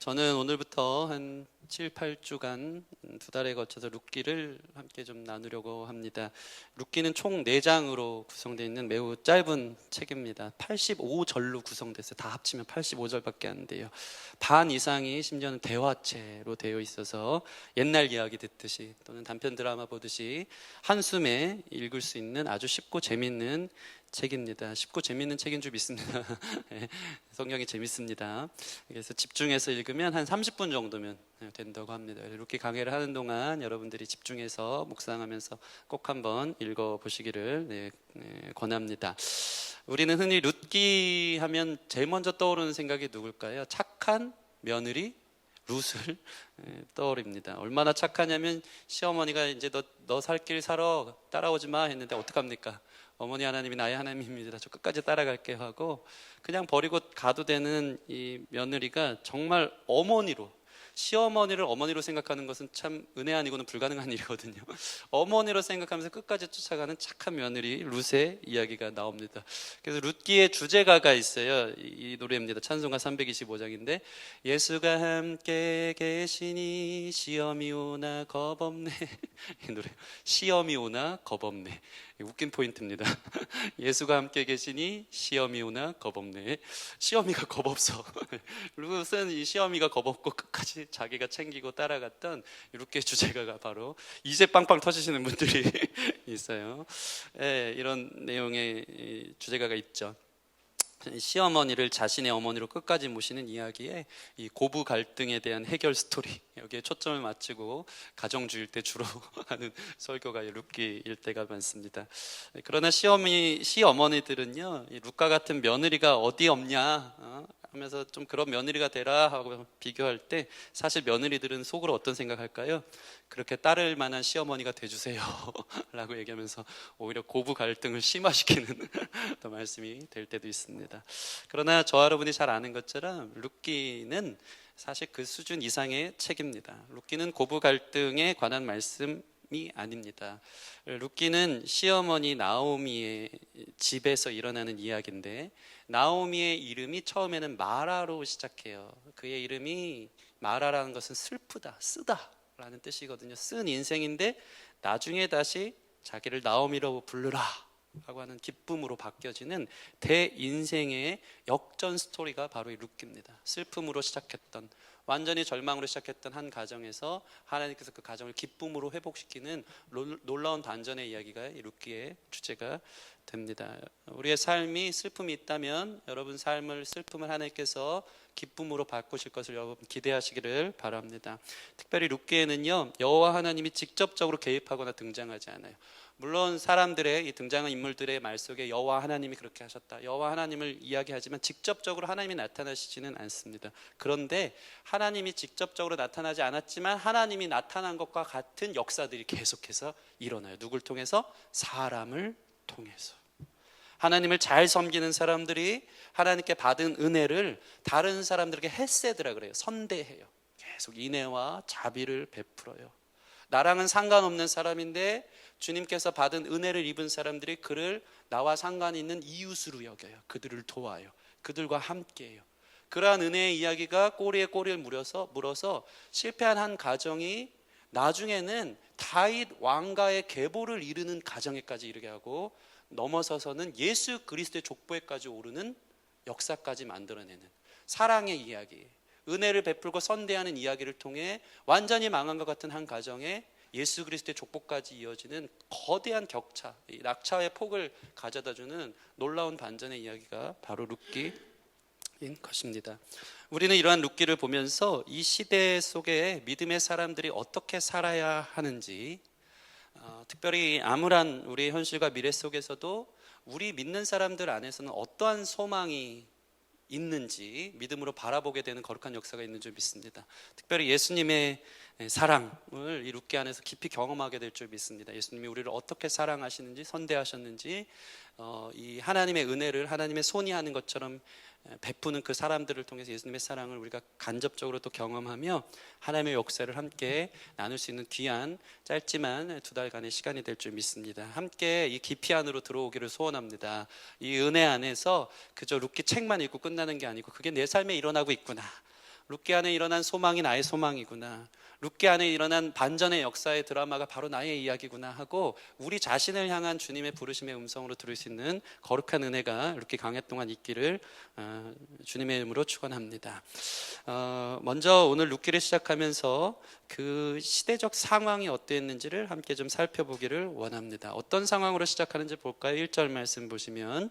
저는 오늘부터 한 7, 8주간 두 달에 거쳐서 룻기를 함께 좀 나누려고 합니다. 룻기는 총 4장으로 구성되어 있는 매우 짧은 책입니다. 85절로 구성됐어요. 다 합치면 85절밖에 안 돼요. 반 이상이 심지어는 대화체로 되어 있어서 옛날 이야기 듣듯이 또는 단편 드라마 보듯이 한숨에 읽을 수 있는 아주 쉽고 재밌는 책입니다. 쉽고 재밌는 책인 줄 믿습니다. 성경이 재밌습니다. 그래서 집중해서 읽으면 한 30분 정도면 된다고 합니다. 이렇게 강의를 하는 동안 여러분들이 집중해서 묵상하면서 꼭 한번 읽어보시기를 권합니다. 우리는 흔히 룻기 하면 제일 먼저 떠오르는 생각이 누굴까요? 착한 며느리 룻을 떠올립니다. 얼마나 착하냐면 시어머니가 이제 너 살 길 살아 따라오지 마 했는데 어떡합니까? 어머니 하나님이 나의 하나님입니다. 저 끝까지 따라갈게요 하고 그냥 버리고 가도 되는 이 며느리가 정말 어머니로, 시어머니를 어머니로 생각하는 것은 참 은혜 아니고는 불가능한 일이거든요. 어머니로 생각하면서 끝까지 쫓아가는 착한 며느리 룻의 이야기가 나옵니다. 그래서 룻기의 주제가가 있어요. 이 노래입니다. 찬송가 325장인데 예수가 함께 계시니 시험이 오나 겁없네. 이 노래 시험이 오나 겁없네. 웃긴 포인트입니다. 예수가 함께 계시니 시험이 오나 겁없네. 시험이가 겁없어. 룻은 이 시험이가 겁없고 끝까지 자기가 챙기고 따라갔던 룻기의 주제가가 바로 이제 빵빵 터지시는 분들이 있어요. 이런 내용의 주제가가 있죠. 시어머니를 자신의 어머니로 끝까지 모시는 이야기에 이 고부 갈등에 대한 해결 스토리, 여기에 초점을 맞추고 가정주일 때 주로 하는 설교가 룻기일 때가 많습니다. 그러나 시어머니들은요, 이 룻과 같은 며느리가 어디 없냐 하면서 좀 그런 며느리가 되라 하고 비교할 때 사실 며느리들은 속으로 어떤 생각할까요? 그렇게 따를 만한 시어머니가 돼주세요 라고 얘기하면서 오히려 고부 갈등을 심화시키는 또 말씀이 될 때도 있습니다. 그러나 저와 여러분이 잘 아는 것처럼 룻기는 사실 그 수준 이상의 책입니다. 룻기는 고부 갈등에 관한 말씀이 아닙니다. 룻기는 시어머니 나오미의 집에서 일어나는 이야기인데 나오미의 이름이 처음에는 마라로 시작해요. 그의 이름이 마라라는 것은 슬프다, 쓰다 라는 뜻이거든요. 쓴 인생인데 나중에 다시 자기를 나오미로 부르라 라고 하는 기쁨으로 바뀌어지는 대인생의 역전 스토리가 바로 이 룻기입니다. 슬픔으로 시작했던, 완전히 절망으로 시작했던 한 가정에서 하나님께서 그 가정을 기쁨으로 회복시키는 놀라운 반전의 이야기가 이 룻기의 주제가 됩니다. 우리의 삶이 슬픔이 있다면 여러분 삶을, 슬픔을 하나님께서 기쁨으로 바꾸실 것을 여러분 기대하시기를 바랍니다. 특별히 룻기에는요, 여호와 하나님이 직접적으로 개입하거나 등장하지 않아요. 물론 사람들의 이 등장한 인물들의 말 속에 여호와 하나님이 그렇게 하셨다, 여호와 하나님을 이야기하지만 직접적으로 하나님이 나타나시지는 않습니다. 그런데 하나님이 직접적으로 나타나지 않았지만 하나님이 나타난 것과 같은 역사들이 계속해서 일어나요. 누굴 통해서? 사람을 통해서. 하나님을 잘 섬기는 사람들이 하나님께 받은 은혜를 다른 사람들에게 헤세드라 그래요. 선대해요. 계속 인애와 자비를 베풀어요. 나랑은 상관없는 사람인데 주님께서 받은 은혜를 입은 사람들이 그를 나와 상관이 있는 이웃으로 여겨요. 그들을 도와요. 그들과 함께해요. 그러한 은혜의 이야기가 꼬리에 꼬리를 물어서 실패한 한 가정이 나중에는 다윗 왕가의 계보를 이루는 가정에까지 이르게 하고 넘어서서는 예수 그리스도의 족보에까지 오르는 역사까지 만들어내는 사랑의 이야기, 은혜를 베풀고 선대하는 이야기를 통해 완전히 망한 것 같은 한 가정에 예수 그리스도의 족보까지 이어지는 거대한 격차, 낙차의 폭을 가져다주는 놀라운 반전의 이야기가 바로 룻기인 것입니다. 우리는 이러한 룻기를 보면서 이 시대 속에 믿음의 사람들이 어떻게 살아야 하는지, 특별히 암울한 우리의 현실과 미래 속에서도 우리 믿는 사람들 안에서는 어떠한 소망이 있는지 믿음으로 바라보게 되는 거룩한 역사가 있는 줄 믿습니다. 특별히 예수님의 사랑을 이 룻기 안에서 깊이 경험하게 될 줄 믿습니다. 예수님이 우리를 어떻게 사랑하시는지, 선대하셨는지, 이 하나님의 은혜를 하나님의 손이 하는 것처럼 베푸는 그 사람들을 통해서 예수님의 사랑을 우리가 간접적으로 또 경험하며 하나님의 역사를 함께 나눌 수 있는 귀한 짧지만 2달간의 시간이 될 줄 믿습니다. 함께 이 깊이 안으로 들어오기를 소원합니다. 이 은혜 안에서 그저 룻기 책만 읽고 끝나는 게 아니고 그게 내 삶에 일어나고 있구나, 룻기 안에 일어난 소망이 나의 소망이구나. 룻기 안에 일어난 반전의 역사의 드라마가 바로 나의 이야기구나 하고 우리 자신을 향한 주님의 부르심의 음성으로 들을 수 있는 거룩한 은혜가 룻기 강해 동안 있기를 주님의 이름으로 축원합니다. 먼저 오늘 룻기를 시작하면서 그 시대적 상황이 어땠는지를 함께 좀 살펴보기를 원합니다. 어떤 상황으로 시작하는지 볼까요? 1절 말씀 보시면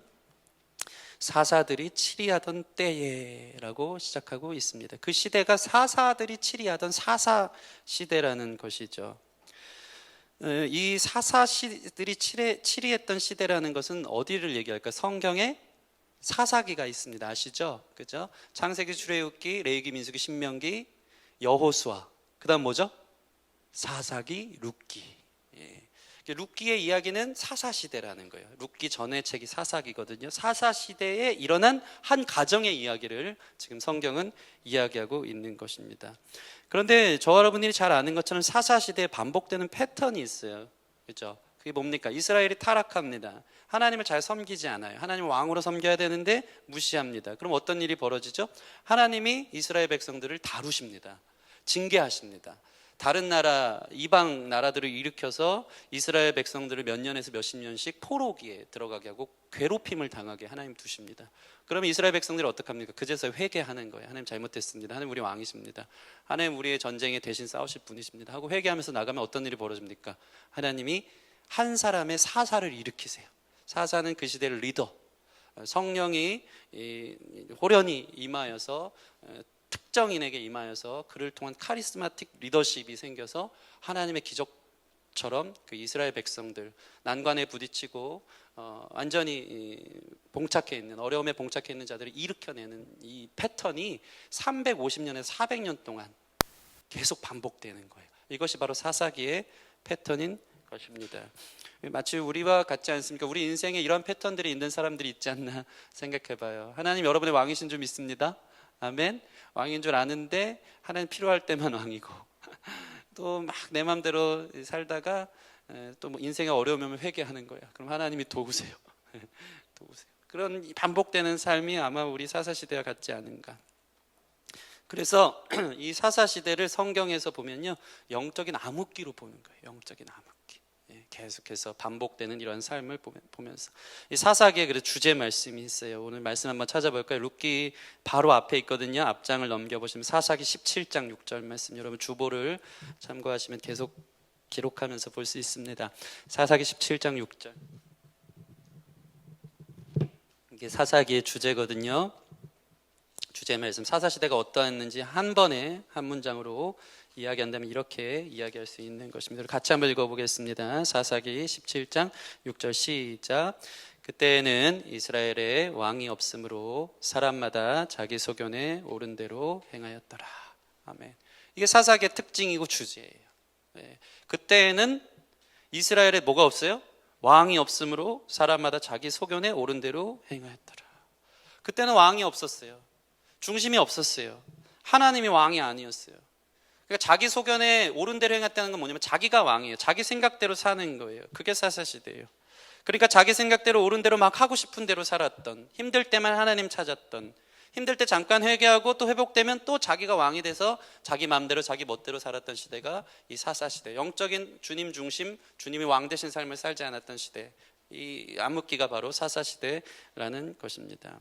사사들이 치리하던 때에라고 시작하고 있습니다. 그 시대가 사사들이 치리하던 사사 시대라는 것이죠. 이 사사들이 치리했던 시대라는 것은 어디를 얘기할까? 성경에 사사기가 있습니다. 아시죠? 그죠? 창세기, 출애굽기, 레위기, 민수기, 신명기, 여호수아. 그다음 뭐죠? 사사기, 룻기. 룻기의 이야기는 사사시대라는 거예요. 룻기 전의 책이 사사기거든요. 사사시대에 일어난 한 가정의 이야기를 지금 성경은 이야기하고 있는 것입니다. 그런데 저와 여러분들이 잘 아는 것처럼 사사시대에 반복되는 패턴이 있어요. 그렇죠? 그게 뭡니까? 이스라엘이 타락합니다. 하나님을 잘 섬기지 않아요. 하나님을 왕으로 섬겨야 되는데 무시합니다. 그럼 어떤 일이 벌어지죠? 하나님이 이스라엘 백성들을 다루십니다. 징계하십니다. 다른 나라, 이방 나라들을 일으켜서 이스라엘 백성들을 몇 년에서 몇십 년씩 포로기에 들어가게 하고 괴롭힘을 당하게 하나님 두십니다. 그러면 이스라엘 백성들이 어떡합니까? 그제서 회개하는 거예요. 하나님 잘못했습니다. 하나님 우리 왕이십니다. 하나님 우리의 전쟁에 대신 싸우실 분이십니다. 하고 회개하면서 나가면 어떤 일이 벌어집니까? 하나님이 한 사람의 사사를 일으키세요. 사사는 그 시대의 리더, 성령이 호련히 임하여서 특정인에게 임하여서 그를 통한 카리스마틱 리더십이 생겨서 하나님의 기적처럼 그 이스라엘 백성들 난관에 부딪히고 완전히 봉착해 있는 어려움에 봉착해 있는 자들을 일으켜내는 이 패턴이 350년에서 400년 동안 계속 반복되는 거예요. 이것이 바로 사사기의 패턴인 것입니다. 마치 우리와 같지 않습니까? 우리 인생에 이런 패턴들이 있는 사람들이 있지 않나 생각해봐요. 하나님 여러분의 왕이신 줄 믿습니다. 아멘. 왕인 줄 아는데 하나님 필요할 때만 왕이고 또 막 내 마음대로 살다가 또 뭐 인생에 어려움이 오면 회개하는 거야. 그럼 하나님이 도우세요. 도우세요. 그런 반복되는 삶이 아마 우리 사사시대와 같지 않은가. 그래서 이 사사시대를 성경에서 보면요 영적인 암흑기로 보는 거예요. 영적인 암흑기. 계속해서 반복되는 이런 삶을 보면서 이 사사기에 그래서 주제 말씀이 있어요. 오늘 말씀 한번 찾아볼까요? 룻기 바로 앞에 있거든요. 앞장을 넘겨보시면 사사기 17장 6절 말씀, 여러분 주보를 참고하시면 계속 기록하면서 볼 수 있습니다. 사사기 17장 6절, 이게 사사기의 주제거든요. 주제 말씀, 사사시대가 어떠했는지 한 번에 한 문장으로 이야기한다면 이렇게 이야기할 수 있는 것입니다. 같이 한번 읽어보겠습니다. 사사기 17장 6절 시작. 그때에는 이스라엘에 왕이 없으므로 사람마다 자기 소견에 옳은 대로 행하였더라. 아멘. 이게 사사기의 특징이고 주제예요. 그때에는 이스라엘에 뭐가 없어요? 왕이 없으므로 사람마다 자기 소견에 옳은 대로 행하였더라. 그때는 왕이 없었어요. 중심이 없었어요. 하나님이 왕이 아니었어요. 그러니까 자기 소견에 옳은 대로 행했다는 건 뭐냐면 자기가 왕이에요. 자기 생각대로 사는 거예요. 그게 사사시대예요. 그러니까 자기 생각대로 옳은 대로 막 하고 싶은 대로 살았던, 힘들 때만 하나님 찾았던, 힘들 때 잠깐 회개하고 또 회복되면 또 자기가 왕이 돼서 자기 마음대로 자기 멋대로 살았던 시대가 이 사사시대, 영적인 주님 중심, 주님이 왕 되신 삶을 살지 않았던 시대, 이 암흑기가 바로 사사시대라는 것입니다.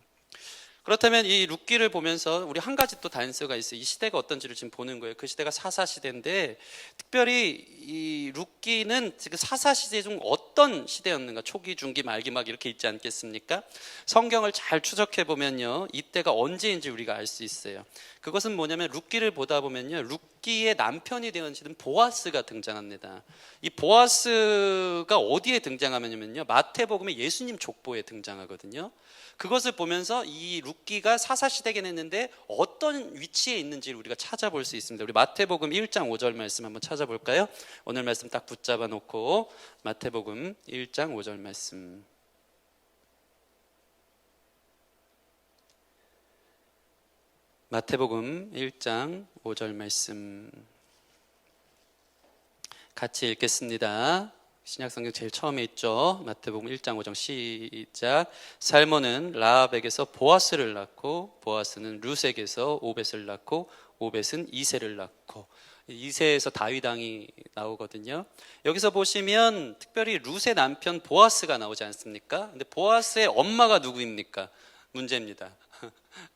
그렇다면 이 룻기를 보면서 우리 한 가지 또 단서가 있어요. 이 시대가 어떤지를 지금 보는 거예요. 그 시대가 사사시대인데 특별히 이 룻기는 지금 사사시대 중 어떤 시대였는가, 초기, 중기, 말기 막 이렇게 있지 않겠습니까? 성경을 잘 추적해 보면요 이때가 언제인지 우리가 알 수 있어요. 그것은 뭐냐면 룻기를 보다 보면요 룻기의 남편이 되어지는 보아스가 등장합니다. 이 보아스가 어디에 등장하냐면요 마태복음에 예수님 족보에 등장하거든요. 그것을 보면서 이 룻기가 사사시대긴 했는데 어떤 위치에 있는지를 우리가 찾아볼 수 있습니다. 우리 마태복음 1장 5절 말씀 한번 찾아볼까요? 오늘 말씀 딱 붙잡아 놓고 마태복음 1장 5절 말씀, 마태복음 1장 5절 말씀 같이 읽겠습니다. 신약성경 제일 처음에 있죠. 마태복음 1장 5장 시작. 살몬은 라합에게서 보아스를 낳고 보아스는 룻에게서 오벳을 낳고 오벳은 이새를 낳고, 이새에서 다윗 왕이 나오거든요. 여기서 보시면 특별히 룻의 남편 보아스가 나오지 않습니까? 근데 보아스의 엄마가 누구입니까? 문제입니다.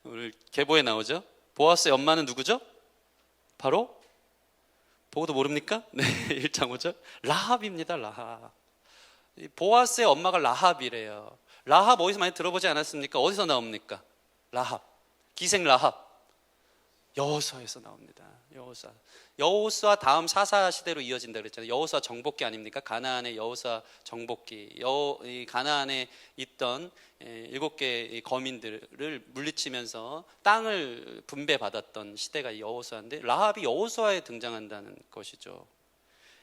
오늘 계보에 나오죠. 보아스의 엄마는 누구죠? 바로 보고도 모릅니까? 네, 1장 5절 라합입니다. 라합. 보아스의 엄마가 라합이래요. 라합 어디서 많이 들어보지 않았습니까? 어디서 나옵니까? 라합, 기생 라합, 여호수아에서 나옵니다. 여호수아 다음 사사 시대로 이어진다 그랬잖아요. 여호수아 정복기 아닙니까? 가나안의 여호수아 정복기. 이 가나안에 있던 7개의 거민들을 물리치면서 땅을 분배받았던 시대가 여호수아인데, 라합이 여호수아에 등장한다는 것이죠.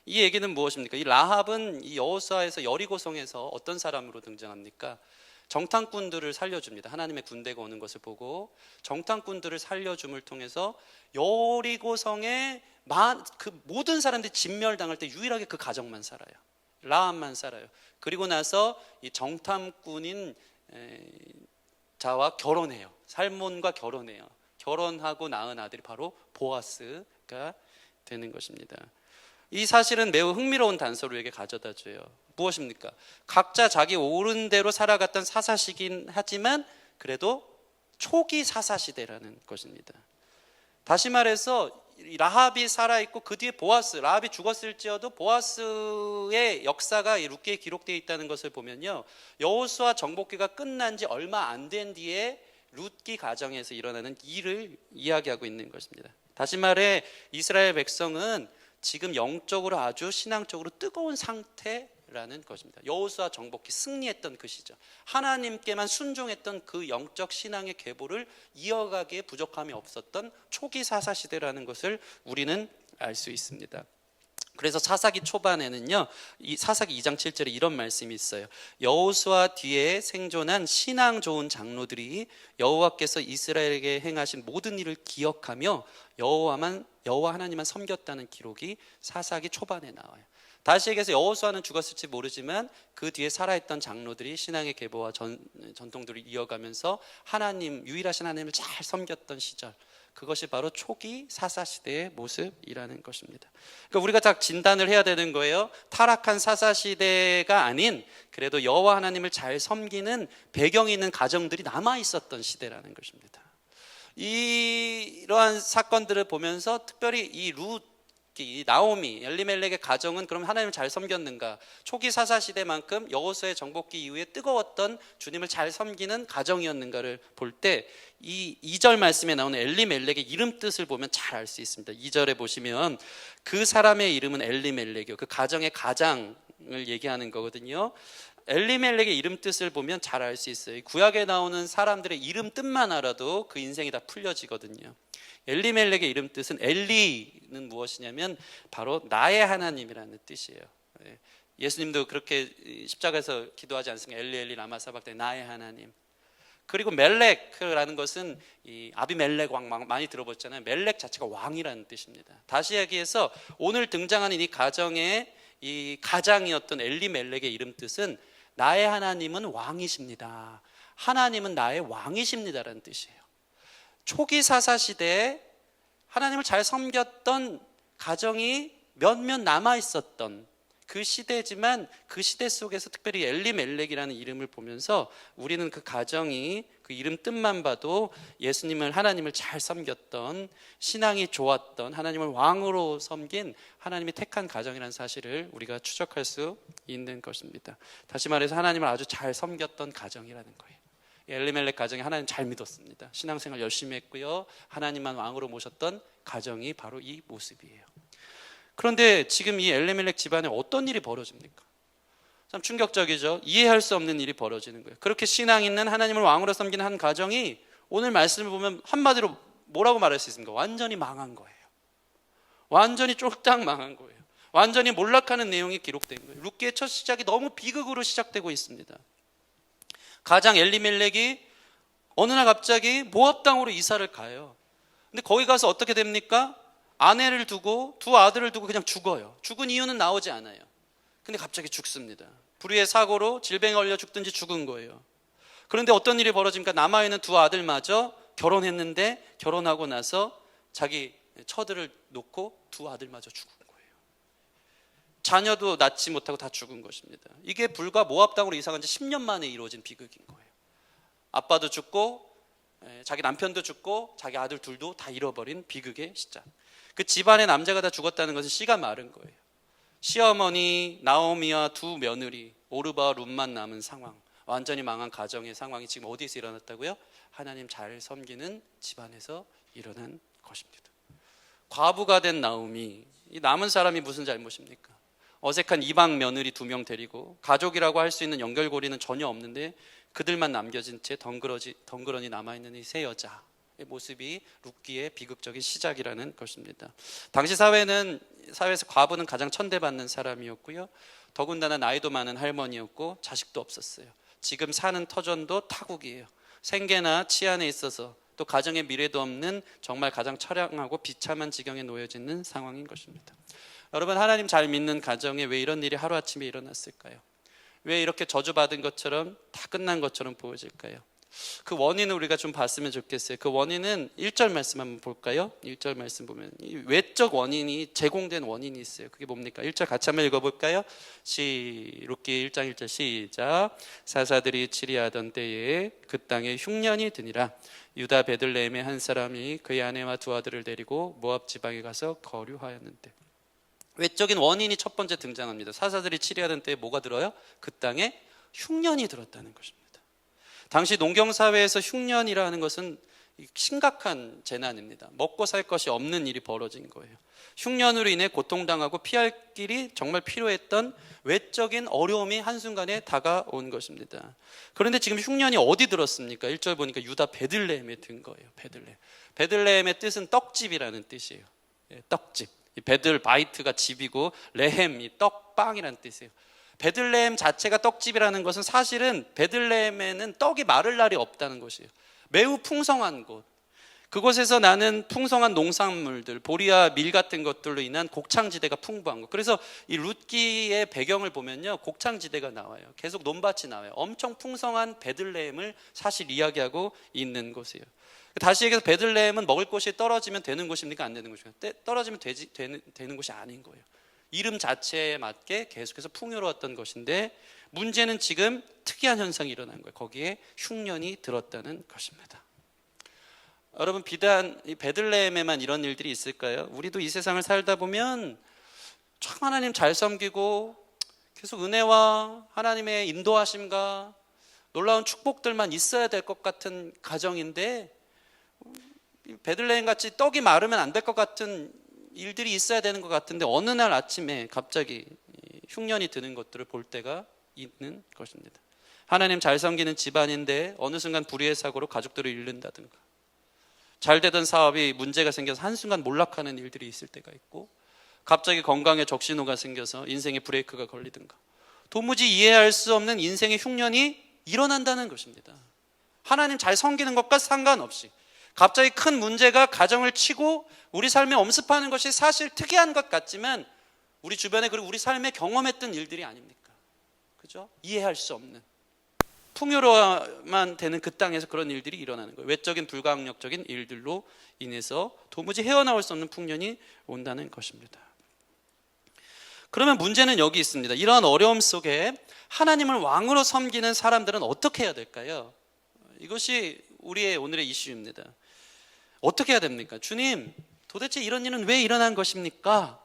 이 얘기는 무엇입니까? 이 라합은 이 여호수아에서 여리고성에서 어떤 사람으로 등장합니까? 정탐꾼들을 살려줍니다. 하나님의 군대가 오는 것을 보고 정탐꾼들을 살려줌을 통해서 여리고성에 그 모든 사람들이 진멸당할 때 유일하게 그 가정만 살아요. 라합만 살아요. 그리고 나서 이 정탐꾼인 자와 결혼해요. 살몬과 결혼해요. 결혼하고 낳은 아들이 바로 보아스가 되는 것입니다. 이 사실은 매우 흥미로운 단서를 우리에게 가져다 줘요. 무엇입니까? 각자 자기 옳은 대로 살아갔던 사사시긴 하지만 그래도 초기 사사시대라는 것입니다. 다시 말해서 라합이 살아있고 그 뒤에 보아스, 라합이 죽었을지어도 보아스의 역사가 룻기에 기록되어 있다는 것을 보면요, 여호수아 정복기가 끝난 지 얼마 안 된 뒤에 룻기 가정에서 일어나는 일을 이야기하고 있는 것입니다. 다시 말해 이스라엘 백성은 지금 영적으로 아주 신앙적으로 뜨거운 상태라는 것입니다. 여호수아 정복기 승리했던 그 시절, 하나님께만 순종했던 그 영적 신앙의 계보를 이어가기에 부족함이 없었던 초기 사사시대라는 것을 우리는 알 수 있습니다. 그래서 사사기 초반에는요, 이 사사기 2장 7절에 이런 말씀이 있어요. 여호수아 뒤에 생존한 신앙 좋은 장로들이 여호와께서 이스라엘에게 행하신 모든 일을 기억하며 여호와 하나님만 섬겼다는 기록이 사사기 초반에 나와요. 다시 얘기해서 여호수아는 죽었을지 모르지만 그 뒤에 살아있던 장로들이 신앙의 계보와 전통들을 이어가면서 유일하신 하나님을 잘 섬겼던 시절, 그것이 바로 초기 사사시대의 모습이라는 것입니다. 그러니까 우리가 딱 진단을 해야 되는 거예요. 타락한 사사시대가 아닌 그래도 여호와 하나님을 잘 섬기는 배경이 있는 가정들이 남아있었던 시대라는 것입니다. 이러한 사건들을 보면서 특별히 이 나오미, 엘리멜렉의 가정은 그럼 하나님을 잘 섬겼는가? 초기 사사시대만큼 여호수아의 정복기 이후에 뜨거웠던 주님을 잘 섬기는 가정이었는가를 볼 때 이 2절 말씀에 나오는 엘리멜렉의 이름 뜻을 보면 잘 알 수 있습니다. 2절에 보시면 그 사람의 이름은 엘리멜렉이요, 그 가정의 가장을 얘기하는 거거든요. 엘리멜렉의 이름 뜻을 보면 잘 알 수 있어요. 구약에 나오는 사람들의 이름 뜻만 알아도 그 인생이 다 풀려지거든요. 엘리멜렉의 이름 뜻은, 엘리는 무엇이냐면 바로 나의 하나님이라는 뜻이에요. 예수님도 그렇게 십자가에서 기도하지 않습니까? 엘리 엘리 라마 사박다니, 나의 하나님. 그리고 멜렉이라는 것은 이 아비멜렉 왕 많이 들어보셨잖아요. 멜렉 자체가 왕이라는 뜻입니다. 다시 얘기해서 오늘 등장하는 이 가정의 이 가장이었던 엘리멜렉의 이름 뜻은 나의 하나님은 왕이십니다. 하나님은 나의 왕이십니다라는 뜻이에요. 초기 사사시대에 하나님을 잘 섬겼던 가정이 몇몇 남아있었던 그 시대지만, 그 시대 속에서 특별히 엘리멜렉이라는 이름을 보면서 우리는 그 가정이 그 이름 뜻만 봐도 예수님을, 하나님을 잘 섬겼던, 신앙이 좋았던, 하나님을 왕으로 섬긴 하나님이 택한 가정이라는 사실을 우리가 추적할 수 있는 것입니다. 다시 말해서 하나님을 아주 잘 섬겼던 가정이라는 거예요. 엘리멜렉 가정이 하나님 잘 믿었습니다. 신앙생활 열심히 했고요, 하나님만 왕으로 모셨던 가정이 바로 이 모습이에요. 그런데 지금 이 엘리멜렉 집안에 어떤 일이 벌어집니까? 참 충격적이죠. 이해할 수 없는 일이 벌어지는 거예요. 그렇게 신앙 있는, 하나님을 왕으로 섬기는 한 가정이 오늘 말씀을 보면 한마디로 뭐라고 말할 수 있습니까? 완전히 망한 거예요. 완전히 쫄딱 망한 거예요. 완전히 몰락하는 내용이 기록된 거예요. 룻기의 첫 시작이 너무 비극으로 시작되고 있습니다. 가장 엘리멜렉이 어느 날 갑자기 모압 땅으로 이사를 가요. 근데 거기 가서 어떻게 됩니까? 아내를 두고 두 아들을 두고 그냥 죽어요. 죽은 이유는 나오지 않아요. 근데 갑자기 죽습니다. 불의의 사고로 질병에 걸려 죽든지 죽은 거예요. 그런데 어떤 일이 벌어집니까? 남아있는 두 아들마저 결혼했는데 결혼하고 나서 자기 처들을 놓고 두 아들마저 죽은 거예요. 자녀도 낳지 못하고 다 죽은 것입니다. 이게 불과 모압 땅으로 이사간 지 10년 만에 이루어진 비극인 거예요. 아빠도 죽고 자기 남편도 죽고 자기 아들 둘도 다 잃어버린 비극의 시작. 그 집안의 남자가 다 죽었다는 것은 씨가 마른 거예요. 시어머니 나오미와 두 며느리 오르바와 룻만 남은 상황, 완전히 망한 가정의 상황이 지금 어디서 일어났다고요? 하나님 잘 섬기는 집안에서 일어난 것입니다. 과부가 된 나오미, 이 남은 사람이 무슨 잘못입니까? 어색한 이방 며느리 2명 데리고 가족이라고 할 수 있는 연결고리는 전혀 없는데 그들만 남겨진 채 덩그러니 남아있는 이 세 여자의 모습이 룻기의 비극적인 시작이라는 것입니다. 당시 사회에서 과부는 가장 천대받는 사람이었고요, 더군다나 나이도 많은 할머니였고 자식도 없었어요. 지금 사는 터전도 타국이에요. 생계나 치안에 있어서 또 가정의 미래도 없는 정말 가장 처량하고 비참한 지경에 놓여져 있는 상황인 것입니다. 여러분, 하나님 잘 믿는 가정에 왜 이런 일이 하루아침에 일어났을까요? 왜 이렇게 저주받은 것처럼 다 끝난 것처럼 보여질까요? 그 원인을 우리가 좀 봤으면 좋겠어요. 그 원인은 1절 말씀 한번 볼까요? 1절 말씀 보면 이 외적 원인이 제공된 원인이 있어요. 그게 뭡니까? 1절 같이 한번 읽어볼까요? 룻기 1장 1절 시작. 사사들이 치리하던 때에 그 땅에 흉년이 드니라. 유다 베들레헴의 한 사람이 그의 아내와 두 아들을 데리고 모압 지방에 가서 거류하였는데, 외적인 원인이 첫 번째 등장합니다. 사사들이 치리하던 때에 뭐가 들어요? 그 땅에 흉년이 들었다는 것입니다. 당시 농경사회에서 흉년이라는 것은 심각한 재난입니다. 먹고 살 것이 없는 일이 벌어진 거예요. 흉년으로 인해 고통당하고 피할 길이 정말 필요했던 외적인 어려움이 한순간에 다가온 것입니다. 그런데 지금 흉년이 어디 들었습니까? 1절 보니까 유다 베들레헴에 든 거예요. 베들레헴의 뜻은 떡집이라는 뜻이에요. 떡집. 베들 바이트가 집이고 레헴이 떡빵이라는 뜻이에요. 베들레헴 자체가 떡집이라는 것은 사실은 베들레헴에는 떡이 마를 날이 없다는 것이에요. 매우 풍성한 곳, 그곳에서 나는 풍성한 농산물들, 보리와 밀 같은 것들로 인한 곡창지대가 풍부한 것. 그래서 이 룻기의 배경을 보면요, 곡창지대가 나와요. 계속 논밭이 나와요. 엄청 풍성한 베들레헴을 사실 이야기하고 있는 곳이에요. 다시 얘기해서 베들레헴은 먹을 것이 떨어지면 되는 곳입니까? 안 되는 곳입니까? 떨어지면 되는 곳이 아닌 거예요. 이름 자체에 맞게 계속해서 풍요로웠던 것인데, 문제는 지금 특이한 현상이 일어난 거예요. 거기에 흉년이 들었다는 것입니다. 여러분, 비단 이 베들레헴에만 이런 일들이 있을까요? 우리도 이 세상을 살다 보면 참 하나님 잘 섬기고 계속 은혜와 하나님의 인도하심과 놀라운 축복들만 있어야 될 것 같은 가정인데, 베들레헴 같이 떡이 마르면 안 될 것 같은 일들이 있어야 되는 것 같은데, 어느 날 아침에 갑자기 흉년이 드는 것들을 볼 때가 있는 것입니다. 하나님 잘 섬기는 집안인데 어느 순간 불의의 사고로 가족들을 잃는다든가, 잘 되던 사업이 문제가 생겨서 한순간 몰락하는 일들이 있을 때가 있고, 갑자기 건강에 적신호가 생겨서 인생의 브레이크가 걸리든가, 도무지 이해할 수 없는 인생의 흉년이 일어난다는 것입니다. 하나님 잘 섬기는 것과 상관없이 갑자기 큰 문제가 가정을 치고 우리 삶에 엄습하는 것이 사실 특이한 것 같지만 우리 주변에, 그리고 우리 삶에 경험했던 일들이 아닙니까? 그죠? 이해할 수 없는, 풍요로만 되는 그 땅에서 그런 일들이 일어나는 거예요. 외적인 불가항력적인 일들로 인해서 도무지 헤어나올 수 없는 풍년이 온다는 것입니다. 그러면 문제는 여기 있습니다. 이러한 어려움 속에 하나님을 왕으로 섬기는 사람들은 어떻게 해야 될까요? 이것이 우리의 오늘의 이슈입니다. 어떻게 해야 됩니까? 주님, 도대체 이런 일은 왜 일어난 것입니까?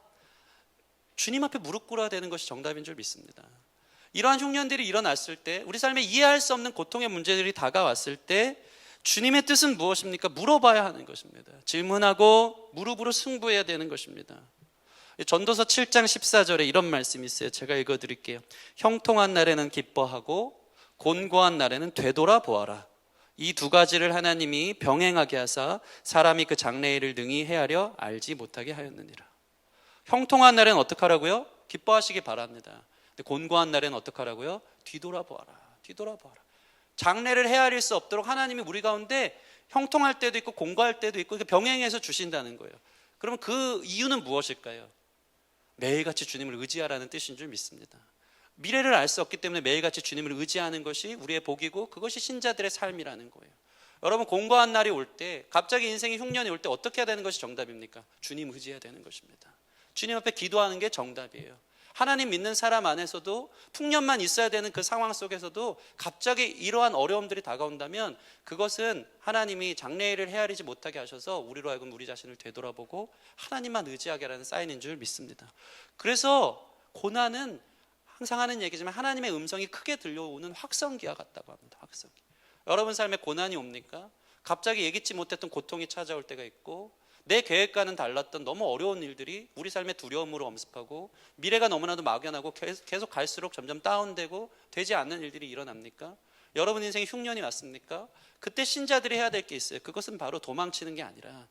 주님 앞에 무릎 꿇어야 되는 것이 정답인 줄 믿습니다. 이러한 흉년들이 일어났을 때, 우리 삶에 이해할 수 없는 고통의 문제들이 다가왔을 때 주님의 뜻은 무엇입니까? 물어봐야 하는 것입니다. 질문하고 무릎으로 승부해야 되는 것입니다. 전도서 7장 14절에 이런 말씀이 있어요. 제가 읽어드릴게요. 형통한 날에는 기뻐하고 곤고한 날에는 되돌아보아라. 이 두 가지를 하나님이 병행하게 하사 사람이 그 장래일을 능히 헤아려 알지 못하게 하였느니라. 형통한 날에는 어떻게 하라고요? 기뻐하시기 바랍니다. 근데 곤고한 날에는 어떻게 하라고요? 뒤돌아보아라. 장래를 헤아릴 수 없도록 하나님이 우리 가운데 형통할 때도 있고 곤고할 때도 있고 병행해서 주신다는 거예요. 그러면 그 이유는 무엇일까요? 매일같이 주님을 의지하라는 뜻인 줄 믿습니다. 미래를 알 수 없기 때문에 매일같이 주님을 의지하는 것이 우리의 복이고 그것이 신자들의 삶이라는 거예요. 여러분, 공고한 날이 올 때, 갑자기 인생의 흉년이 올 때 어떻게 해야 되는 것이 정답입니까? 주님 의지해야 되는 것입니다. 주님 앞에 기도하는 게 정답이에요. 하나님 믿는 사람 안에서도 풍년만 있어야 되는 그 상황 속에서도 갑자기 이러한 어려움들이 다가온다면 그것은 하나님이 장래일을 헤아리지 못하게 하셔서 우리로 하여금 우리 자신을 되돌아보고 하나님만 의지하게 하라는 사인인 줄 믿습니다. 그래서 고난은 항상 하는 얘기지만 하나님의 음성이 크게 들려오는 확성기와 같다고 합니다. 확성기. 여러분 삶에 고난이 옵니까? 갑자기 예기치 못했던 고통이 찾아올 때가 있고 내 계획과는 달랐던 너무 어려운 일들이 우리 삶의 두려움으로 엄습하고 미래가 너무나도 막연하고 계속 갈수록 점점 다운되고 되지 않는 일들이 일어납니까? 여러분 인생에 흉년이 왔습니까? 그때 신자들이 해야 될 게 있어요. 그것은 바로 도망치는 게 아니라,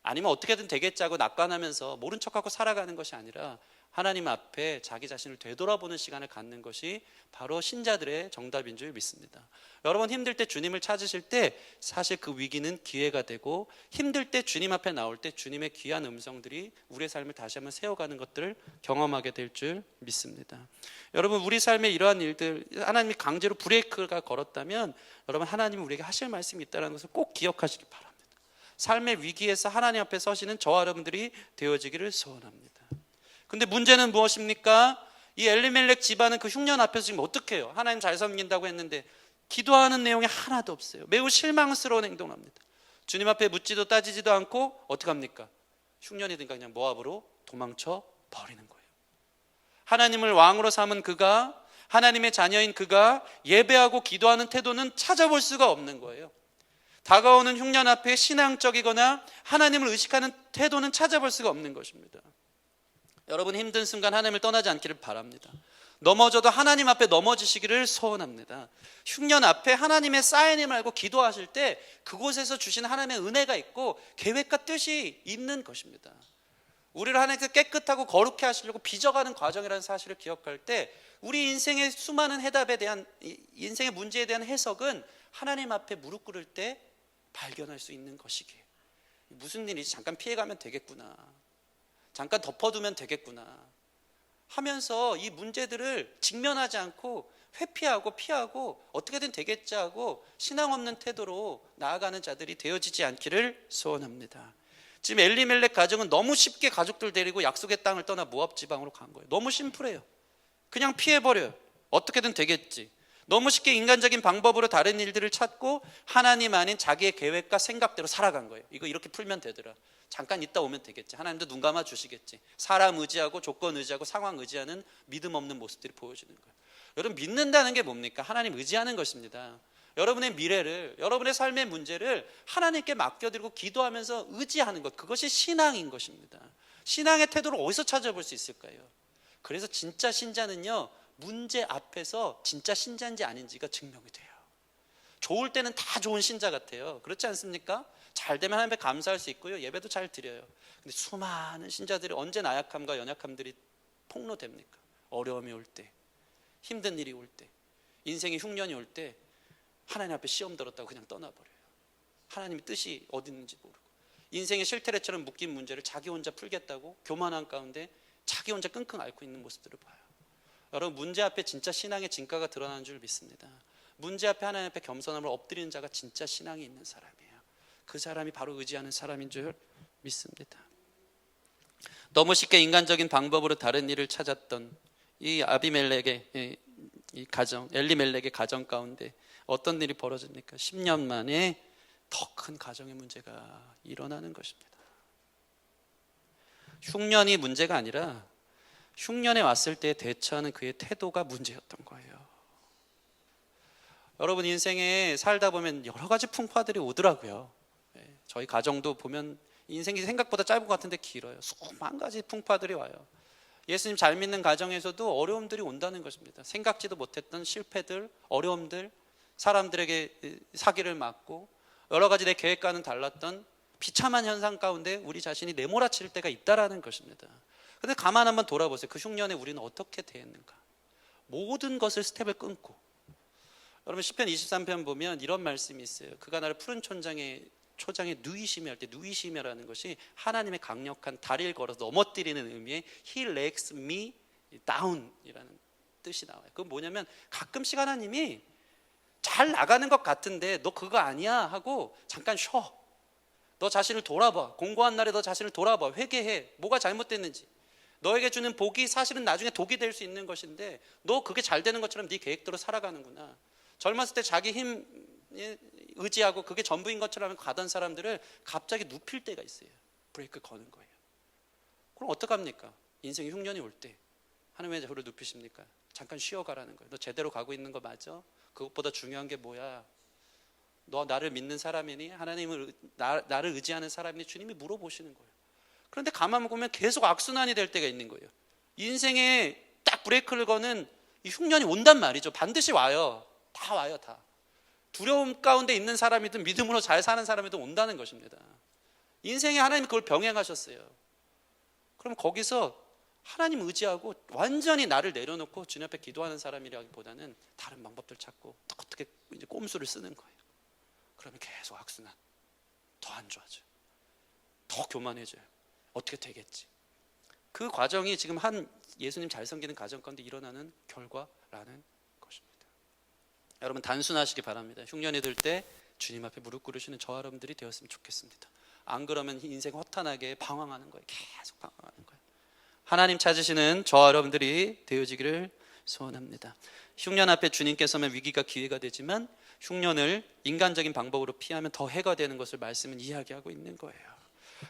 아니면 어떻게든 되겠지 하고 낙관하면서 모른 척하고 살아가는 것이 아니라 하나님 앞에 자기 자신을 되돌아보는 시간을 갖는 것이 바로 신자들의 정답인 줄 믿습니다. 여러분 힘들 때 주님을 찾으실 때 사실 그 위기는 기회가 되고, 힘들 때 주님 앞에 나올 때 주님의 귀한 음성들이 우리의 삶을 다시 한번 세워가는 것들을 경험하게 될 줄 믿습니다. 여러분 우리 삶에 이러한 일들, 하나님이 강제로 브레이크가 걸었다면 여러분 하나님이 우리에게 하실 말씀이 있다는 것을 꼭 기억하시기 바랍니다. 삶의 위기에서 하나님 앞에 서시는 저와 여러분들이 되어지기를 소원합니다. 근데 문제는 무엇입니까? 이 엘리멜렉 집안은 그 흉년 앞에서 지금 어떻게 해요? 하나님 잘 섬긴다고 했는데 기도하는 내용이 하나도 없어요. 매우 실망스러운 행동을 합니다. 주님 앞에 묻지도 따지지도 않고 어떻게 합니까? 흉년이든가 그냥 모압으로 도망쳐 버리는 거예요. 하나님을 왕으로 삼은 그가, 하나님의 자녀인 그가 예배하고 기도하는 태도는 찾아볼 수가 없는 거예요. 다가오는 흉년 앞에 신앙적이거나 하나님을 의식하는 태도는 찾아볼 수가 없는 것입니다. 여러분 힘든 순간 하나님을 떠나지 않기를 바랍니다. 넘어져도 하나님 앞에 넘어지시기를 소원합니다. 흉년 앞에 하나님의 사인을 알고 기도하실 때 그곳에서 주신 하나님의 은혜가 있고 계획과 뜻이 있는 것입니다. 우리를 하나님께서 깨끗하고 거룩해 하시려고 빚어가는 과정이라는 사실을 기억할 때 우리 인생의 수많은 해답에 대한, 인생의 문제에 대한 해석은 하나님 앞에 무릎 꿇을 때 발견할 수 있는 것이기에, 무슨 일이지 잠깐 피해가면 되겠구나, 잠깐 덮어두면 되겠구나 하면서 이 문제들을 직면하지 않고 회피하고 피하고 어떻게든 되겠지 하고 신앙 없는 태도로 나아가는 자들이 되어지지 않기를 소원합니다. 지금 엘리멜렉 가정은 너무 쉽게 가족들 데리고 약속의 땅을 떠나 모압 지방으로 간 거예요. 너무 심플해요. 그냥 피해버려요. 어떻게든 되겠지. 너무 쉽게 인간적인 방법으로 다른 일들을 찾고 하나님 아닌 자기의 계획과 생각대로 살아간 거예요. 이거 이렇게 풀면 되더라, 잠깐 있다 오면 되겠지, 하나님도 눈 감아 주시겠지. 사람 의지하고 조건 의지하고 상황 의지하는 믿음 없는 모습들이 보여지는 거예요. 여러분 믿는다는 게 뭡니까? 하나님 의지하는 것입니다. 여러분의 미래를, 여러분의 삶의 문제를 하나님께 맡겨드리고 기도하면서 의지하는 것, 그것이 신앙인 것입니다. 신앙의 태도를 어디서 찾아볼 수 있을까요? 그래서 진짜 신자는요, 문제 앞에서 진짜 신자인지 아닌지가 증명이 돼요. 좋을 때는 다 좋은 신자 같아요. 그렇지 않습니까? 잘 되면 하나님께 감사할 수 있고요, 예배도 잘 드려요. 근데 수많은 신자들이 언제 나약함과 연약함들이 폭로됩니까? 어려움이 올 때, 힘든 일이 올 때, 인생의 흉년이 올 때 하나님 앞에 시험 들었다고 그냥 떠나버려요. 하나님의 뜻이 어디 있는지 모르고 인생의 실태래처럼 묶인 문제를 자기 혼자 풀겠다고 교만한 가운데 자기 혼자 끙끙 앓고 있는 모습들을 봐요. 여러분 문제 앞에 진짜 신앙의 진가가 드러나는 줄 믿습니다. 문제 앞에 하나님 앞에 겸손함을 엎드리는 자가 진짜 신앙이 있는 사람이에요. 그 사람이 바로 의지하는 사람인 줄 믿습니다. 너무 쉽게 인간적인 방법으로 다른 일을 찾았던 이 아비멜렉의 이 가정, 엘리멜렉의 가정 가운데 어떤 일이 벌어집니까? 10년 만에 더 큰 가정의 문제가 일어나는 것입니다. 흉년이 문제가 아니라 흉년에 왔을 때 대처하는 그의 태도가 문제였던 거예요. 여러분 인생에 살다 보면 여러 가지 풍파들이 오더라고요. 저희 가정도 보면 인생이 생각보다 짧은 것 같은데 길어요. 수만 가지 풍파들이 와요. 예수님 잘 믿는 가정에서도 어려움들이 온다는 것입니다. 생각지도 못했던 실패들, 어려움들, 사람들에게 사기를 맞고 여러 가지 내 계획과는 달랐던 비참한 현상 가운데 우리 자신이 내몰아칠 때가 있다라는 것입니다. 그런데 가만 한번 돌아보세요. 그 흉년에 우리는 어떻게 대했는가? 모든 것을 스텝을 끊고, 여러분 시편 23편 보면 이런 말씀이 있어요. 그가 나를 푸른 초장에 누이시며 할 때, 누이시며라는 것이 하나님의 강력한 다리를 걸어서 넘어뜨리는 의미의 He legs me down 이라는 뜻이 나와요. 그건 뭐냐면 가끔씩 하나님이 잘 나가는 것 같은데 너 그거 아니야 하고 잠깐 쉬어. 너 자신을 돌아봐. 공고한 날에 너 자신을 돌아봐. 회개해. 뭐가 잘못됐는지. 너에게 주는 복이 사실은 나중에 독이 될 수 있는 것인데 너 그게 잘 되는 것처럼 네 계획대로 살아가는구나. 젊었을 때 자기 힘 의지하고 그게 전부인 것처럼 가던 사람들을 갑자기 눕힐 때가 있어요. 브레이크 거는 거예요. 그럼 어떡합니까? 인생의 흉년이 올 때 하나님 왜 저를 눕히십니까? 잠깐 쉬어가라는 거예요. 너 제대로 가고 있는 거 맞아? 그것보다 중요한 게 뭐야? 너 나를 믿는 사람이니? 하나님을 나를 의지하는 사람이니? 주님이 물어보시는 거예요. 그런데 가만 보면 계속 악순환이 될 때가 있는 거예요. 인생에 딱 브레이크를 거는 이 흉년이 온단 말이죠. 반드시 와요. 다 와요, 다. 두려움 가운데 있는 사람이든 믿음으로 잘 사는 사람이든 온다는 것입니다. 인생에 하나님이 그걸 병행하셨어요. 그럼 거기서 하나님 의지하고 완전히 나를 내려놓고 주님 앞에 기도하는 사람이라기보다는 다른 방법들 찾고 어떻게 이제 꼼수를 쓰는 거예요. 그러면 계속 악순환, 더 안 좋아져요. 더 교만해져요. 어떻게 되겠지? 그 과정이 지금 한 예수님 잘 섬기는 가정 가운데 일어나는 결과라는 것입니다. 여러분 단순하시기 바랍니다. 흉년이 들 때 주님 앞에 무릎 꿇으시는 저와 여러분들이 되었으면 좋겠습니다. 안 그러면 인생 허탄하게 방황하는 거예요. 계속 방황하는 거예요. 하나님 찾으시는 저와 여러분들이 되어지기를 소원합니다. 흉년 앞에 주님께 서면 위기가 기회가 되지만 흉년을 인간적인 방법으로 피하면 더 해가 되는 것을 말씀은 이야기하고 있는 거예요.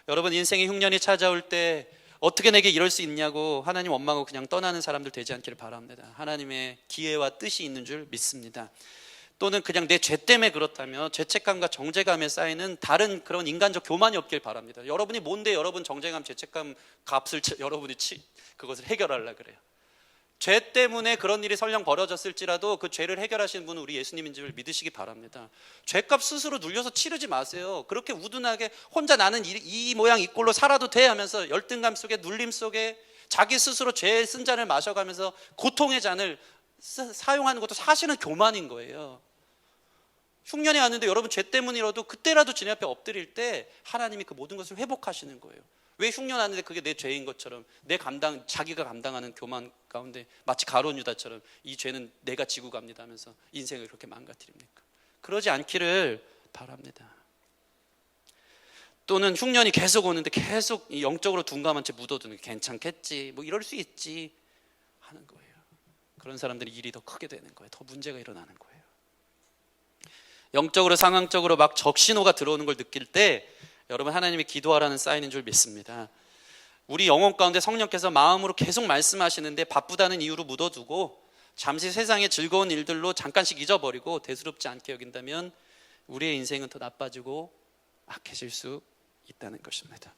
여러분 인생의 흉년이 찾아올 때 어떻게 내게 이럴 수 있냐고 하나님 원망하고 그냥 떠나는 사람들 되지 않기를 바랍니다. 하나님의 기회와 뜻이 있는 줄 믿습니다. 또는 그냥 내 죄 때문에 그렇다면 죄책감과 정죄감에 쌓이는 다른 그런 인간적 교만이 없길 바랍니다. 여러분이 뭔데 여러분 정죄감, 죄책감 값을 여러분이 그것을 해결하려고 그래요. 죄 때문에 그런 일이 설령 벌어졌을지라도 그 죄를 해결하시는 분은 우리 예수님인 줄 믿으시기 바랍니다. 죄값 스스로 눌려서 치르지 마세요. 그렇게 우둔하게 혼자 나는 이 모양 이 꼴로 살아도 돼 하면서 열등감 속에 눌림 속에 자기 스스로 죄의 쓴 잔을 마셔가면서 고통의 잔을 사용하는 것도 사실은 교만인 거예요. 흉년이 왔는데 여러분 죄 때문이라도 그때라도 주님 앞에 엎드릴 때 하나님이 그 모든 것을 회복하시는 거예요. 왜 흉년 왔는데 그게 내 죄인 것처럼 자기가 감당하는 교만 가운데 마치 가룟 유다처럼 이 죄는 내가 지고 갑니다 하면서 인생을 그렇게 망가뜨립니까? 그러지 않기를 바랍니다. 또는 흉년이 계속 오는데 계속 영적으로 둔감한 채 묻어두는 게 괜찮겠지 뭐 이럴 수 있지 하는 거예요. 그런 사람들이 일이 더 크게 되는 거예요. 더 문제가 일어나는 거예요. 영적으로 상황적으로 막 적신호가 들어오는 걸 느낄 때 여러분 하나님이 기도하라는 사인인 줄 믿습니다. 우리 영혼 가운데 성령께서 마음으로 계속 말씀하시는데 바쁘다는 이유로 묻어두고 잠시 세상의 즐거운 일들로 잠깐씩 잊어버리고 대수롭지 않게 여긴다면 우리의 인생은 더 나빠지고 악해질 수 있다는 것입니다.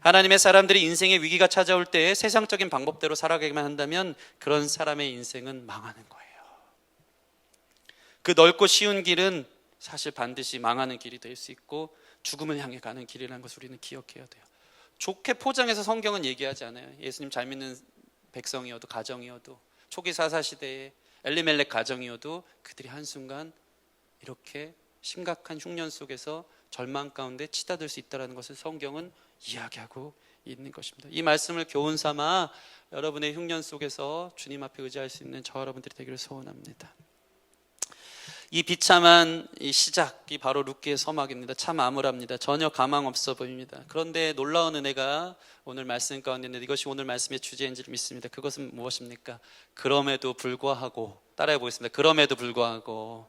하나님의 사람들이 인생의 위기가 찾아올 때 세상적인 방법대로 살아가기만 한다면 그런 사람의 인생은 망하는 거예요. 그 넓고 쉬운 길은 사실 반드시 망하는 길이 될 수 있고 죽음을 향해 가는 길이라는 것을 우리는 기억해야 돼요. 좋게 포장해서 성경은 얘기하지 않아요. 예수님 잘 믿는 백성이어도 가정이어도 초기 사사시대에 엘리멜렉 가정이어도 그들이 한순간 이렇게 심각한 흉년 속에서 절망 가운데 치닫을 수 있다는 것을 성경은 이야기하고 있는 것입니다. 이 말씀을 교훈 삼아 여러분의 흉년 속에서 주님 앞에 의지할 수 있는 저 여러분들이 되기를 소원합니다. 이 비참한 이 시작이 바로 룻기의 서막입니다. 참 암울합니다. 전혀 가망 없어 보입니다. 그런데 놀라운 은혜가 오늘 말씀 가운데 있는데 이것이 오늘 말씀의 주제인 줄 믿습니다. 그것은 무엇입니까? 그럼에도 불구하고, 따라해 보겠습니다. 그럼에도 불구하고.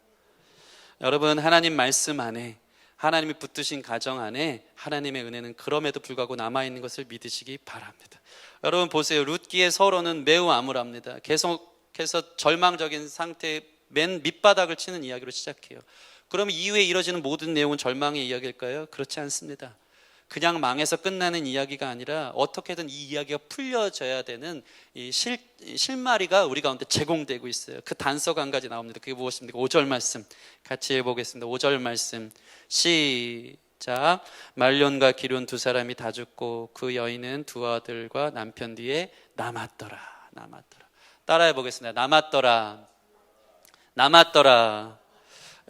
여러분 하나님 말씀 안에, 하나님이 붙드신 가정 안에 하나님의 은혜는 그럼에도 불구하고 남아있는 것을 믿으시기 바랍니다. 여러분 보세요. 룻기의 서론은 매우 암울합니다. 계속해서 절망적인 상태에 맨 밑바닥을 치는 이야기로 시작해요. 그러면 이후에 이뤄지는 모든 내용은 절망의 이야기일까요? 그렇지 않습니다. 그냥 망해서 끝나는 이야기가 아니라 어떻게든 이 이야기가 풀려져야 되는 이 실마리가 우리 가운데 제공되고 있어요. 그 단서가 한 가지 나옵니다. 그게 무엇입니까? 5절 말씀 같이 해보겠습니다. 5절 말씀 시작. 말론과 기륜 두 사람이 다 죽고 그 여인은 두 아들과 남편 뒤에 남았더라. 따라해 보겠습니다. 남았더라.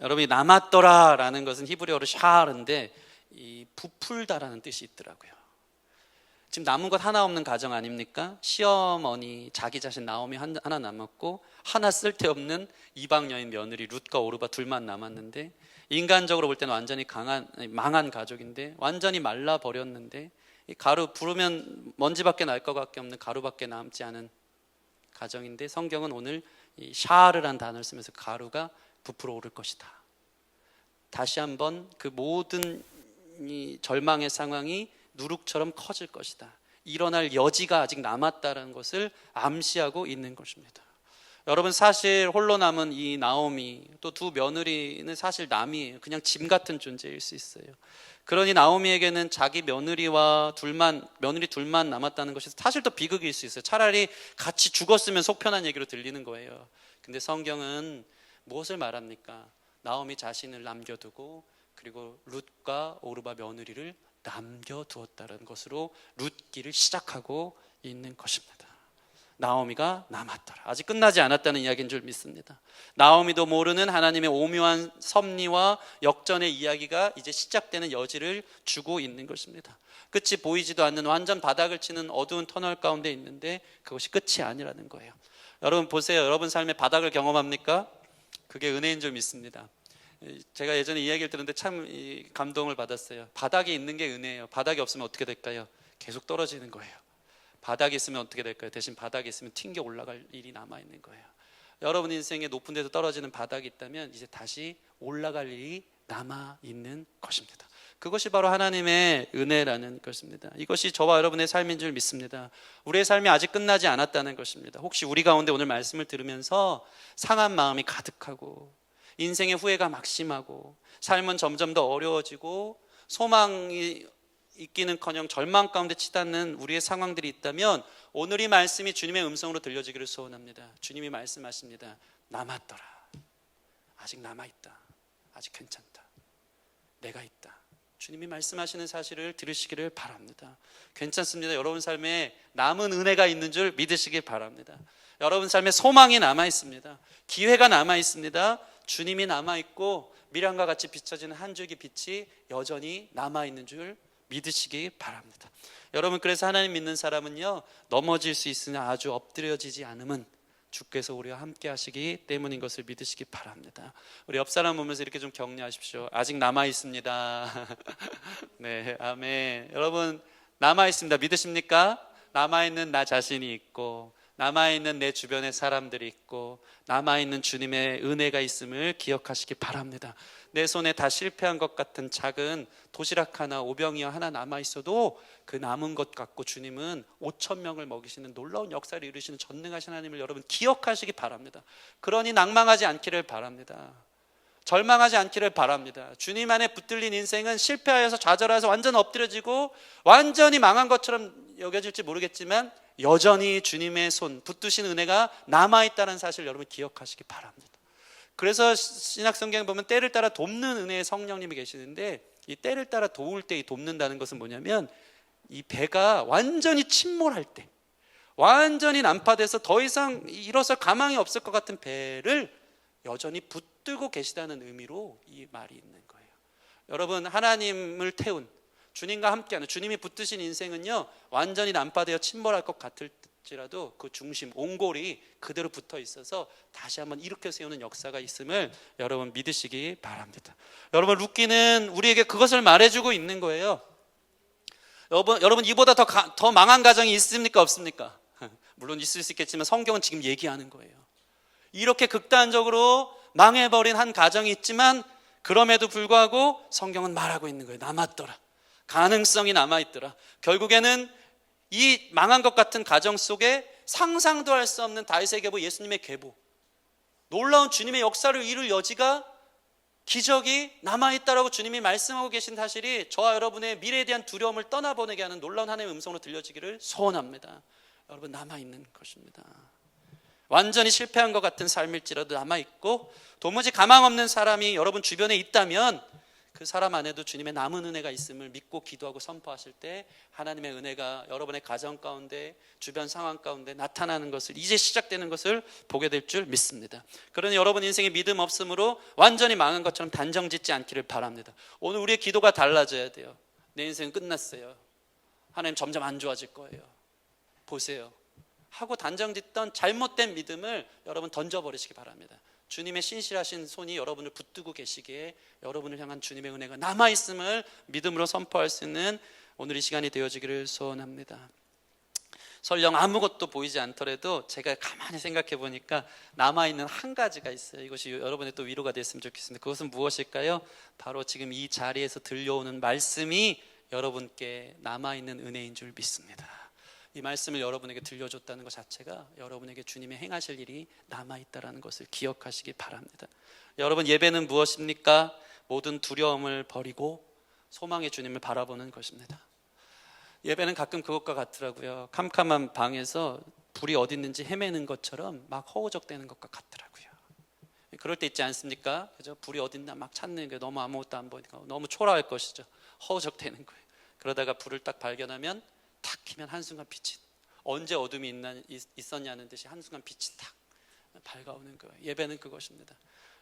여러분이 남았더라라는 것은 히브리어로 샤르인데 이 부풀다라는 뜻이 있더라고요. 지금 남은 것 하나 없는 가정 아닙니까? 시어머니 자기 자신 나오미 하나 남았고 하나 쓸데없는 이방 여인 며느리 룻과 오르바 둘만 남았는데, 인간적으로 볼 때는 완전히 망한 가족인데 완전히 말라버렸는데, 이 가루 부르면 먼지밖에 날 것밖에 없는 가루밖에 남지 않은 가정인데, 성경은 오늘 이 샤르란 단어를 쓰면서 가루가 부풀어 오를 것이다. 다시 한번 그 모든 이 절망의 상황이 누룩처럼 커질 것이다. 일어날 여지가 아직 남았다는 것을 암시하고 있는 것입니다. 여러분, 사실 홀로 남은 이 나오미 또 두 며느리는 사실 남이에요. 그냥 짐 같은 존재일 수 있어요. 그러니 나오미에게는 자기 며느리 둘만 남았다는 것이 사실 더 비극일 수 있어요. 차라리 같이 죽었으면 속편한 얘기로 들리는 거예요. 근데 성경은 무엇을 말합니까? 나오미 자신을 남겨두고 그리고 룻과 오르바 며느리를 남겨두었다는 것으로 룻기를 시작하고 있는 것입니다. 나오미가 남았더라. 아직 끝나지 않았다는 이야기인 줄 믿습니다. 나오미도 모르는 하나님의 오묘한 섭리와 역전의 이야기가 이제 시작되는 여지를 주고 있는 것입니다. 끝이 보이지도 않는 완전 바닥을 치는 어두운 터널 가운데 있는데 그것이 끝이 아니라는 거예요. 여러분 보세요. 여러분 삶의 바닥을 경험합니까? 그게 은혜인 줄 믿습니다. 제가 예전에 이야기를 들었는데 참 감동을 받았어요. 바닥에 있는 게 은혜예요. 바닥이 없으면 어떻게 될까요? 계속 떨어지는 거예요. 바닥에 있으면 어떻게 될까요? 대신 바닥에 있으면 튕겨 올라갈 일이 남아있는 거예요. 여러분 인생에 높은 데서 떨어지는 바닥이 있다면 이제 다시 올라갈 일이 남아있는 것입니다. 그것이 바로 하나님의 은혜라는 것입니다. 이것이 저와 여러분의 삶인 줄 믿습니다. 우리의 삶이 아직 끝나지 않았다는 것입니다. 혹시 우리 가운데 오늘 말씀을 들으면서 상한 마음이 가득하고 인생의 후회가 막심하고 삶은 점점 더 어려워지고 소망이 있기는커녕 절망 가운데 치닫는 우리의 상황들이 있다면 오늘 이 말씀이 주님의 음성으로 들려지기를 소원합니다. 주님이 말씀하십니다. 남았더라. 아직 남아있다. 아직 괜찮다. 내가 있다. 주님이 말씀하시는 사실을 들으시기를 바랍니다. 괜찮습니다. 여러분 삶에 남은 은혜가 있는 줄 믿으시길 바랍니다. 여러분 삶에 소망이 남아있습니다. 기회가 남아있습니다. 주님이 남아있고 미량과 같이 비춰지는 한 줄기 빛이 여전히 남아있는 줄 믿으시기 바랍니다. 여러분, 그래서 하나님 믿는 사람은요, 넘어질 수 있으나 아주 엎드려지지 않음은 주께서 우리와 함께 하시기 때문인 것을 믿으시기 바랍니다. 우리 옆 사람 보면서 이렇게 좀 격려하십시오. 아직 남아있습니다. 네, 아멘. 여러분, 남아있습니다. 믿으십니까? 남아있는 나 자신이 있고 남아있는 내 주변의 사람들이 있고 남아있는 주님의 은혜가 있음을 기억하시기 바랍니다. 내 손에 다 실패한 것 같은 작은 도시락 하나, 오병이 하나 남아있어도 그 남은 것 갖고 주님은 5,000명을 먹이시는 놀라운 역사를 이루시는 전능하신 하나님을 여러분 기억하시기 바랍니다. 그러니 낭망하지 않기를 바랍니다. 절망하지 않기를 바랍니다. 주님 안에 붙들린 인생은 실패하여서 좌절해서 완전 엎드려지고 완전히 망한 것처럼 여겨질지 모르겠지만 여전히 주님의 손 붙드신 은혜가 남아있다는 사실을 여러분 기억하시기 바랍니다. 그래서 신약성경에 보면 때를 따라 돕는 은혜의 성령님이 계시는데 이 때를 따라 도울 때 이 돕는다는 것은 뭐냐면 이 배가 완전히 침몰할 때 완전히 난파돼서 더 이상 일어설 가망이 없을 것 같은 배를 여전히 붙들고 계시다는 의미로 이 말이 있는 거예요. 여러분 하나님을 태운 주님과 함께하는 주님이 붙드신 인생은요 완전히 난파되어 침몰할 것 같을지라도 그 중심 옹골이 그대로 붙어 있어서 다시 한번 일으켜 세우는 역사가 있음을 여러분 믿으시기 바랍니다. 여러분 룻기는 우리에게 그것을 말해주고 있는 거예요. 여러분 이보다 더 망한 가정이 있습니까 없습니까? 물론 있을 수 있겠지만 성경은 지금 얘기하는 거예요. 이렇게 극단적으로 망해버린 한 가정이 있지만 그럼에도 불구하고 성경은 말하고 있는 거예요. 남았더라. 가능성이 남아있더라. 결국에는 이 망한 것 같은 가정 속에 상상도 할 수 없는 다윗의 계보, 예수님의 계보, 놀라운 주님의 역사를 이룰 여지가 기적이 남아있다라고 주님이 말씀하고 계신 사실이 저와 여러분의 미래에 대한 두려움을 떠나보내게 하는 놀라운 하나님의 음성으로 들려지기를 소원합니다. 여러분 남아있는 것입니다. 완전히 실패한 것 같은 삶일지라도 남아있고 도무지 가망 없는 사람이 여러분 주변에 있다면 그 사람 안에도 주님의 남은 은혜가 있음을 믿고 기도하고 선포하실 때 하나님의 은혜가 여러분의 가정 가운데 주변 상황 가운데 나타나는 것을 이제 시작되는 것을 보게 될 줄 믿습니다. 그러니 여러분 인생에 믿음 없음으로 완전히 망한 것처럼 단정 짓지 않기를 바랍니다. 오늘 우리의 기도가 달라져야 돼요. 내 인생은 끝났어요. 하나님 점점 안 좋아질 거예요. 보세요. 하고 단정짓던 잘못된 믿음을 여러분 던져버리시기 바랍니다. 주님의 신실하신 손이 여러분을 붙들고 계시기에 여러분을 향한 주님의 은혜가 남아있음을 믿음으로 선포할 수 있는 오늘 이 시간이 되어지기를 소원합니다. 설령 아무것도 보이지 않더라도 제가 가만히 생각해 보니까 남아있는 한 가지가 있어요. 이것이 여러분의 또 위로가 됐으면 좋겠습니다. 그것은 무엇일까요? 바로 지금 이 자리에서 들려오는 말씀이 여러분께 남아있는 은혜인 줄 믿습니다. 이 말씀을 여러분에게 들려줬다는 것 자체가 여러분에게 주님의 행하실 일이 남아있다는 것을 기억하시기 바랍니다. 여러분, 예배는 무엇입니까? 모든 두려움을 버리고 소망의 주님을 바라보는 것입니다. 예배는 가끔 그것과 같더라고요. 캄캄한 방에서 불이 어디 있는지 헤매는 것처럼 막 허우적대는 것과 같더라고요. 그럴 때 있지 않습니까? 그죠? 불이 어디 있나 막 찾는 게 너무 아무것도 안 보이니까 너무 초라할 것이죠. 허우적대는 거예요. 그러다가 불을 딱 발견하면 탁 키면 한순간 빛이, 언제 어둠이 있었냐는 듯이 한순간 빛이 탁 밝아오는 거예요. 예배는 그것입니다.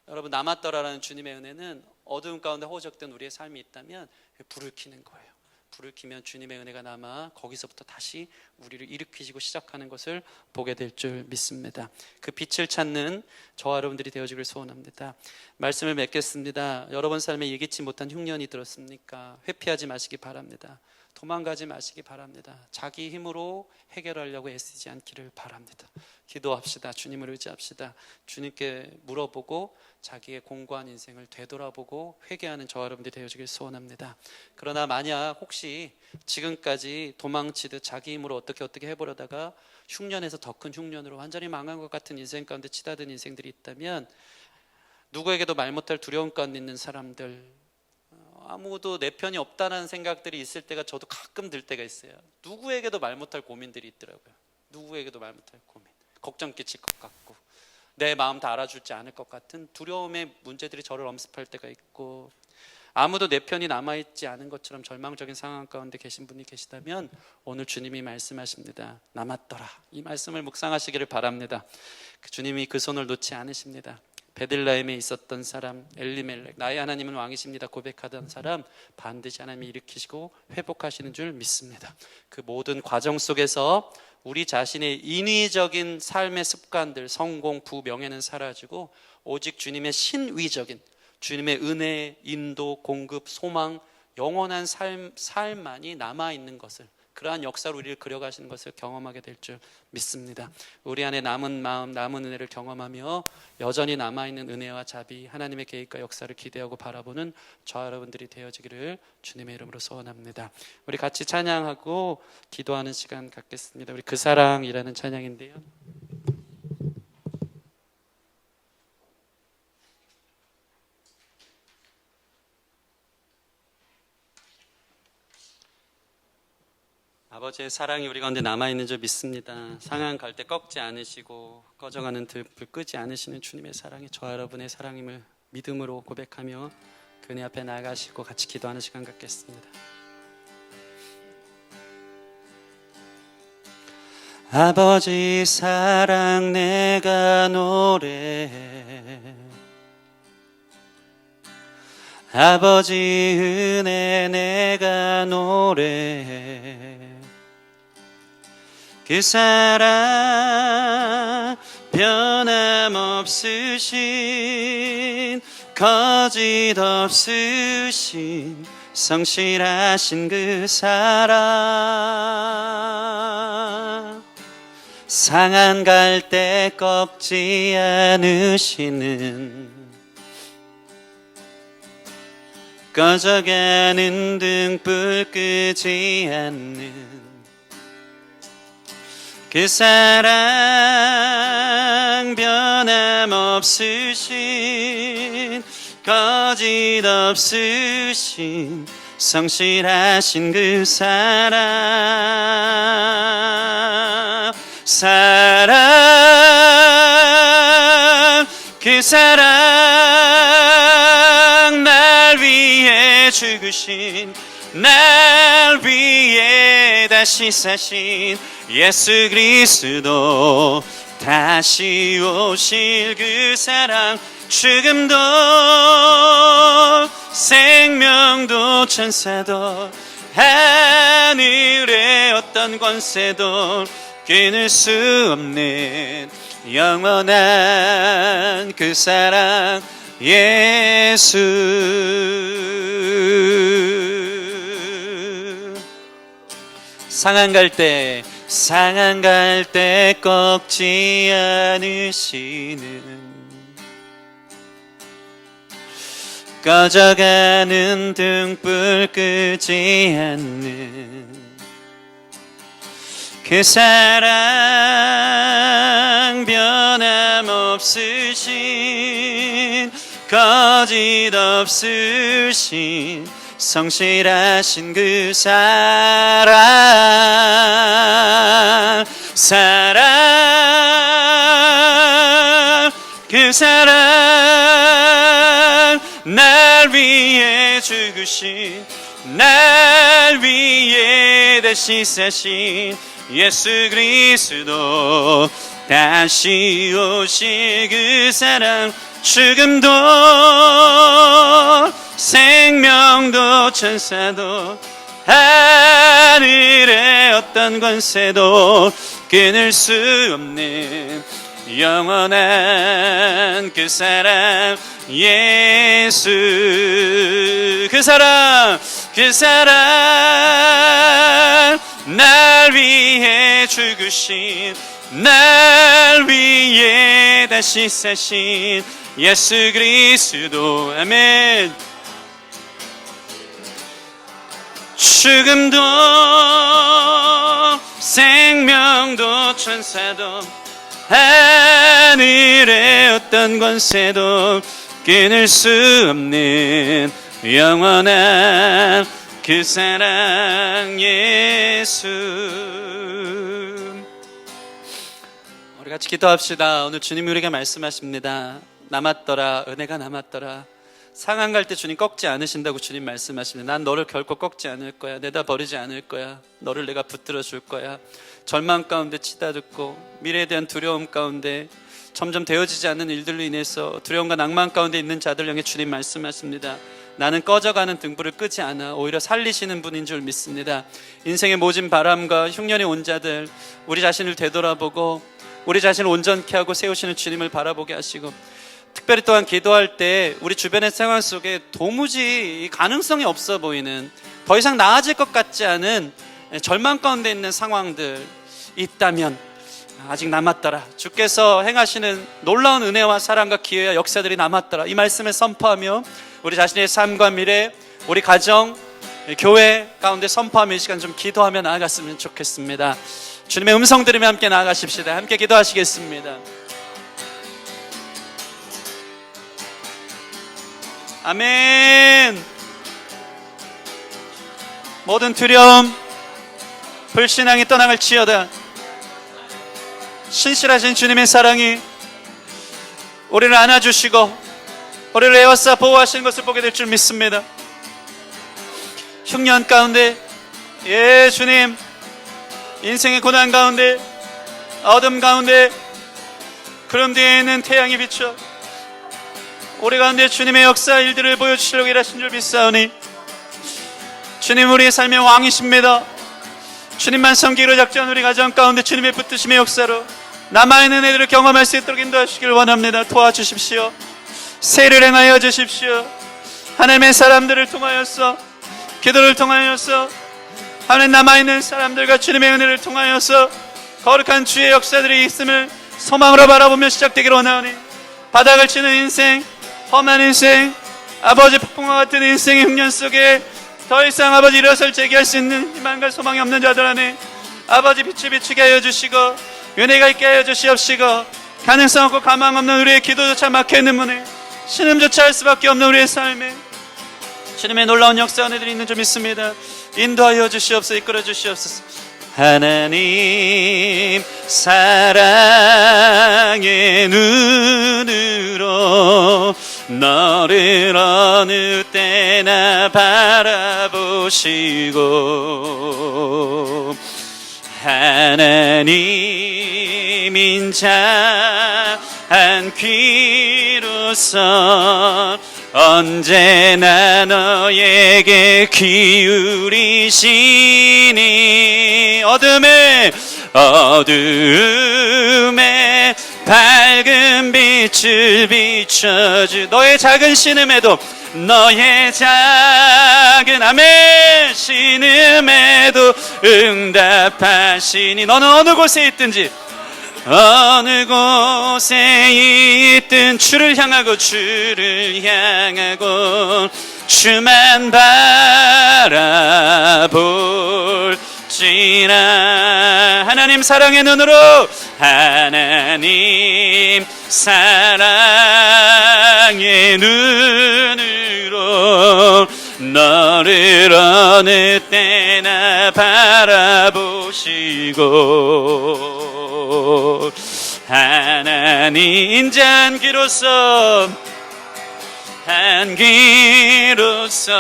여러분, 남았더라라는 주님의 은혜는 어두움 가운데 허우적된 우리의 삶이 있다면 불을 켜는 거예요. 불을 켜면 주님의 은혜가 남아 거기서부터 다시 우리를 일으키시고 시작하는 것을 보게 될 줄 믿습니다. 그 빛을 찾는 저와 여러분들이 되어지길 소원합니다. 말씀을 맺겠습니다. 여러분 삶에 예기치 못한 흉년이 들었습니까? 회피하지 마시기 바랍니다. 도망가지 마시기 바랍니다. 자기 힘으로 해결하려고 애쓰지 않기를 바랍니다. 기도합시다. 주님을 의지합시다. 주님께 물어보고 자기의 공고한 인생을 되돌아보고 회개하는 저와 여러분들이 되어지길 소원합니다. 그러나 만약 혹시 지금까지 도망치듯 자기 힘으로 어떻게 해보려다가 흉년에서 더 큰 흉년으로 완전히 망한 것 같은 인생 가운데 치닫은 인생들이 있다면, 누구에게도 말 못할 두려움 가운데 있는 사람들, 아무도 내 편이 없다는 생각들이 있을 때가 저도 가끔 들 때가 있어요. 누구에게도 말 못할 고민들이 있더라고요. 누구에게도 말 못할 고민, 걱정 끼칠 것 같고 내 마음 다 알아줄지 않을 것 같은 두려움의 문제들이 저를 엄습할 때가 있고, 아무도 내 편이 남아있지 않은 것처럼 절망적인 상황 가운데 계신 분이 계시다면 오늘 주님이 말씀하십니다. 남았더라. 이 말씀을 묵상하시기를 바랍니다. 주님이 그 손을 놓지 않으십니다. 베들레헴에 있었던 사람 엘리멜렉, 나의 하나님은 왕이십니다 고백하던 사람 반드시 하나님이 일으키시고 회복하시는 줄 믿습니다. 그 모든 과정 속에서 우리 자신의 인위적인 삶의 습관들, 성공, 부, 명예는 사라지고 오직 주님의 신위적인, 주님의 은혜, 인도, 공급, 소망, 영원한 삶만이 남아있는 것을, 그러한 역사로 우리를 그려가시는 것을 경험하게 될 줄 믿습니다. 우리 안에 남은 마음, 남은 은혜를 경험하며 여전히 남아있는 은혜와 자비, 하나님의 계획과 역사를 기대하고 바라보는 저와 여러분들이 되어지기를 주님의 이름으로 소원합니다. 우리 같이 찬양하고 기도하는 시간 갖겠습니다. 우리 그 사랑이라는 찬양인데요, 아버지의 사랑이 우리 가운데 남아있는 줄 믿습니다. 상황 갈 때 꺾지 않으시고 꺼져가는 불 끄지 않으시는 주님의 사랑이 저와 여러분의 사랑임을 믿음으로 고백하며 그네 앞에 나아가시고 같이 기도하는 시간 갖겠습니다. 아버지 사랑 내가 노래해, 아버지 은혜 내가 노래해, 그 사랑 변함없으신, 거짓 없으신, 성실하신 그 사랑, 상한 갈 때 꺾지 않으시는, 꺼져가는 등불 끄지 않는 그 사랑 변함없으신, 거짓 없으신, 성실하신 그 사랑, 사랑, 그 사랑, 날 위해 죽으신, 날 위해 다시 사신 예수 그리스도, 다시 오실 그 사랑, 죽음도 생명도 천사도 하늘의 어떤 권세도 끊을 수 없는 영원한 그 사랑 예수. 상한 갈 때 꺾지 않으시는, 꺼져가는 등불 끄지 않는 그 사랑, 변함없으신, 거짓없으신, 성실하신 그 사랑, 그 사랑, 날 위해 죽으신, 날 위해 다시 사신 예수 그리스도, 다시 오실 그 사랑, 죽음도 생명도 천사도 하늘의 어떤 권세도 끊을 수 없는 영원한 그 사랑 예수. 그 사랑 날 위해 죽으신, 날 위해 다시 사신 예수 그리스도. 아멘. 죽음도 생명도 천사도 하늘의 어떤 권세도 끊을 수 없는 영원한 그 사랑 예수. 우리 같이 기도합시다. 오늘 주님이 우리에게 말씀하십니다. 남았더라, 은혜가 남았더라. 상한 갈 때 주님 꺾지 않으신다고 주님 말씀하십니다. 난 너를 결코 꺾지 않을 거야. 내다 버리지 않을 거야. 너를 내가 붙들어 줄 거야. 절망 가운데 치닫고 미래에 대한 두려움 가운데 점점 되어지지 않는 일들로 인해서 두려움과 낭만 가운데 있는 자들 향해 주님 말씀하십니다. 나는 꺼져가는 등불을 끄지 않아 오히려 살리시는 분인 줄 믿습니다. 인생의 모진 바람과 흉년이 온 자들, 우리 자신을 되돌아보고 우리 자신을 온전케 하고 세우시는 주님을 바라보게 하시고, 특별히 또한 기도할 때 우리 주변의 상황 속에 도무지 가능성이 없어 보이는, 더 이상 나아질 것 같지 않은 절망 가운데 있는 상황들 있다면 아직 남았더라. 주께서 행하시는 놀라운 은혜와 사랑과 기회와 역사들이 남았더라. 이 말씀을 선포하며 우리 자신의 삶과 미래, 우리 가정, 교회 가운데 선포하며 이 시간 좀 기도하며 나아갔으면 좋겠습니다. 주님의 음성 들으며 함께 나아가십시다. 함께 기도하시겠습니다. 아멘. 모든 두려움, 불신앙이 떠나갈지어다. 신실하신 주님의 사랑이 우리를 안아주시고 우리를 에워싸 보호하시는 것을 보게 될 줄 믿습니다. 흉년 가운데, 예 주님, 인생의 고난 가운데, 어둠 가운데, 그런 뒤에는 태양이 비쳐 우리 가운데 주님의 역사 일들을 보여주시려고 일하신 줄 믿사오니, 주님 우리의 삶의 왕이십니다. 주님만 섬기기로 작정한 우리 가정 가운데 주님의 붙드심의 역사로 남아있는 애들을 경험할 수 있도록 인도하시길 원합니다. 도와주십시오. 세를 행하여 주십시오. 하나님의 사람들을 통하여서, 기도를 통하여서, 하나님 남아있는 사람들과 주님의 은혜를 통하여서 거룩한 주의 역사들이 있음을 소망으로 바라보며 시작되기를 원하오니, 바닥을 치는 인생, 험한 인생, 아버지 폭풍과 같은 인생의 흉년 속에 더 이상 아버지 일어설 제기할 수 있는 희망과 소망이 없는 자들 안에 아버지 빛을 비추게 하여 주시고 은혜가 있게 하여 주시옵시고, 가능성 없고 가망 없는 우리의 기도조차 막혀있는 문에 신음조차 할 수밖에 없는 우리의 삶에 주님의 놀라운 역사 은혜들이 있는 줄 믿습니다. 인도하여 주시옵소서. 이끌어 주시옵소서. 하나님 사랑의 눈으로 너를 어느 때나 바라보시고, 하나님 인자한 귀로서 언제나 너에게 기울이시니 어둠에 밝은 빛을 비춰주 너의 작은 신음에도 아멘 신음에도 응답하시니 너는 어느 곳에 있든지 주를 향하고 주만 바라볼지라 하나님 사랑의 눈으로 너를 어느 때나 바라보시고 하나님 인자 한기로서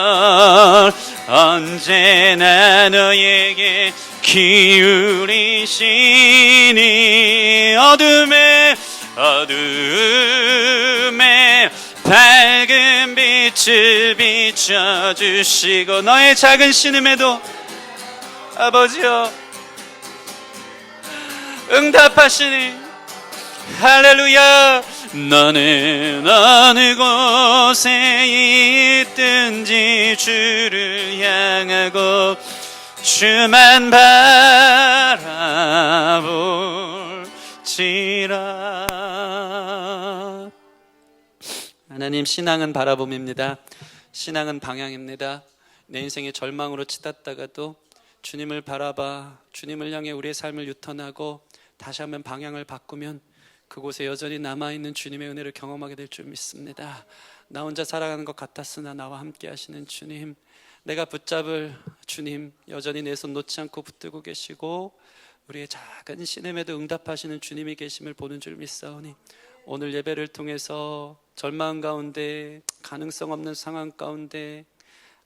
언제나 너에게 기울이시니 어둠에 밝은 빛을 비춰주시고 너의 작은 신음에도 아버지여 응답하시니 할렐루야 너는 어느 곳에 있든지 주를 향하고 주만 바라볼지라 하나님 신앙은 바라봄입니다. 신앙은 방향입니다. 내 인생의 절망으로 치닫다가도 주님을 바라봐 주님을 향해 우리의 삶을 유턴하고 다시 한번 방향을 바꾸면 그곳에 여전히 남아있는 주님의 은혜를 경험하게 될 줄 믿습니다. 나 혼자 살아가는 것 같았으나 나와 함께 하시는 주님, 내가 붙잡을 주님 여전히 내 손 놓지 않고 붙들고 계시고 우리의 작은 신음에도 응답하시는 주님이 계심을 보는 줄 믿사오니 오늘 예배를 통해서 절망 가운데 가능성 없는 상황 가운데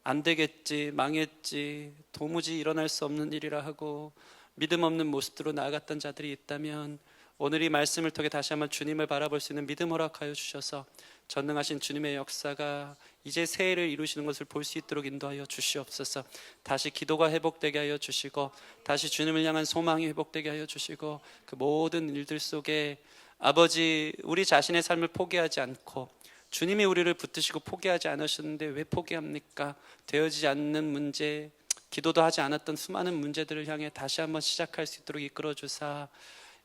안 되겠지 망했지 도무지 일어날 수 없는 일이라 하고 믿음 없는 모습으로 나아갔던 자들이 있다면 오늘 이 말씀을 통해 다시 한번 주님을 바라볼 수 있는 믿음 허락하여 주셔서 전능하신 주님의 역사가 이제 새해를 이루시는 것을 볼 수 있도록 인도하여 주시옵소서. 다시 기도가 회복되게 하여 주시고 다시 주님을 향한 소망이 회복되게 하여 주시고 그 모든 일들 속에 아버지 우리 자신의 삶을 포기하지 않고 주님이 우리를 붙드시고 포기하지 않으셨는데 왜 포기합니까? 되어지지 않는 문제, 기도도 하지 않았던 수많은 문제들을 향해 다시 한번 시작할 수 있도록 이끌어 주사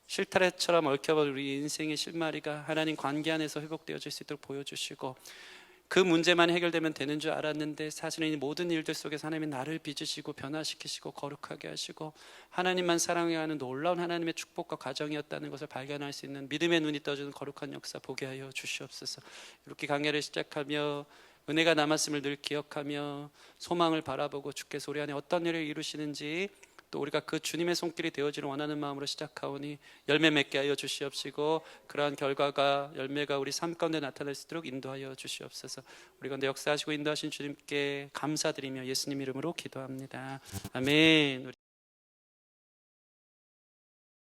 실타래처럼 얽혀버린 우리 인생의 실마리가 하나님 관계 안에서 회복되어질 수 있도록 보여주시고 그 문제만 해결되면 되는 줄 알았는데 사실은 이 모든 일들 속에서 하나님이 나를 빚으시고 변화시키시고 거룩하게 하시고 하나님만 사랑해야 하는 놀라운 하나님의 축복과 과정이었다는 것을 발견할 수 있는 믿음의 눈이 떠주는 거룩한 역사 보게 하여 주시옵소서. 이렇게 강해를 시작하며 은혜가 남았음을 늘 기억하며 소망을 바라보고 주께서 우리 안에 어떤 일을 이루시는지 또 우리가 그 주님의 손길이 되어지를 원하는 마음으로 시작하오니 열매 맺게 하여 주시옵시고 그러한 결과가 열매가 우리 삶 가운데 나타날 수 있도록 인도하여 주시옵소서. 우리 가운데 역사하시고 인도하신 주님께 감사드리며 예수님 이름으로 기도합니다. 아멘.